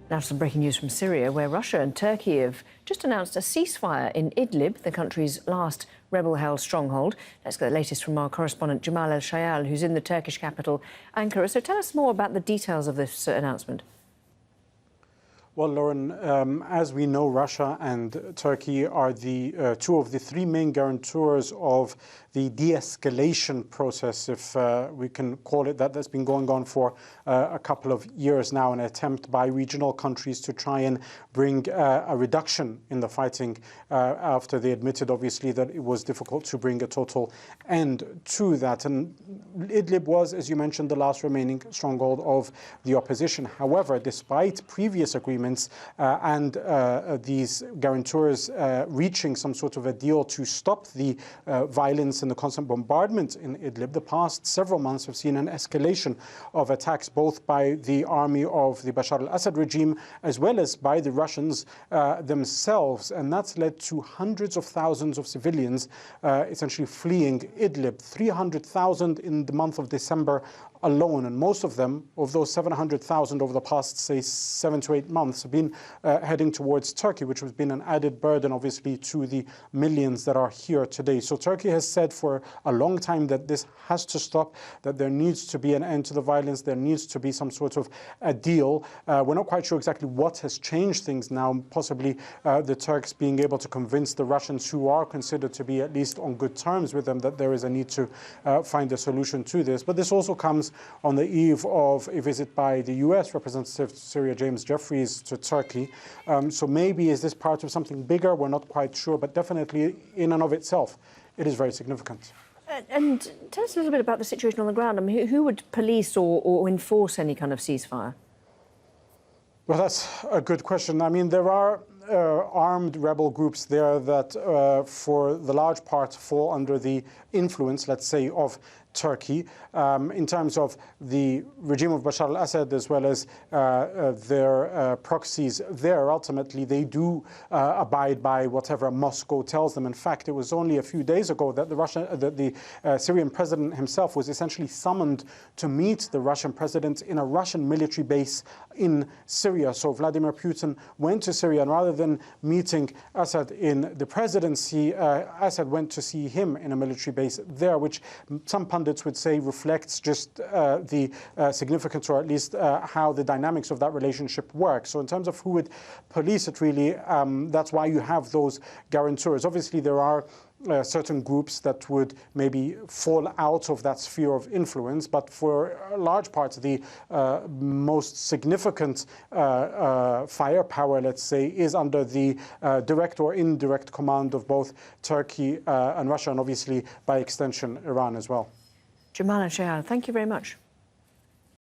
Now to some breaking news from Syria, where Russia and Turkey have just announced a ceasefire in Idlib, the country's last rebel-held stronghold. Let's get the latest from our correspondent Jamal El-Shayal, who's in the Turkish capital, Ankara. So tell us more about the details of this announcement. Well, Lauren, as we know, Russia and Turkey are the two of the three main guarantors of the de-escalation process, if we can call it that, that's been going on for a couple of years now, an attempt by regional countries to try and bring a reduction in the fighting after they admitted, obviously, that it was difficult to bring a total end to that. And Idlib was, as you mentioned, the last remaining stronghold of the opposition. However, despite previous agreements and these guarantors reaching some sort of a deal to stop the violence and the constant bombardment in Idlib, the past several months have seen an escalation of attacks both by the army of the Bashar al-Assad regime as well as by the Russians themselves. And that's led to hundreds of thousands of civilians essentially fleeing Idlib, 300,000 in the month of December alone, and most of them, of those 700,000 over the past, say, 7 to 8 months, have been heading towards Turkey, which has been an added burden, obviously, to the millions that are here today. So Turkey has said for a long time that this has to stop, that there needs to be an end to the violence, there needs to be some sort of a deal. We're not quite sure exactly what has changed things now, possibly the Turks being able to convince the Russians, who are considered to be at least on good terms with them, that there is a need to find a solution to this. But this also comes on the eve of a visit by the US Representative to Syria, James Jeffries, to Turkey. So maybe is this part of something bigger? We're not quite sure, but definitely in and of itself, it is very significant. And tell us a little bit about the situation on the ground. I mean, who would police or enforce any kind of ceasefire? Well, that's a good question. I mean, there are armed rebel groups there that, for the large part, fall under the influence, let's say, of Turkey. In terms of the regime of Bashar al-Assad, as well as their proxies there, ultimately they do abide by whatever Moscow tells them. In fact, it was only a few days ago that the Syrian president himself was essentially summoned to meet the Russian president in a Russian military base in Syria. So Vladimir Putin went to Syria, and rather than meeting Assad in the presidency, Assad went to see him in a military base there, which some pundits would say reflects just the significance, or at least how the dynamics of that relationship work. So in terms of who would police it, really, that's why you have those guarantors. Obviously, there are certain groups that would maybe fall out of that sphere of influence, but for large parts, the most significant firepower, let's say, is under the direct or indirect command of both Turkey and Russia, and obviously, by extension, Iran as well. Jamal El-Shayal, thank you very much.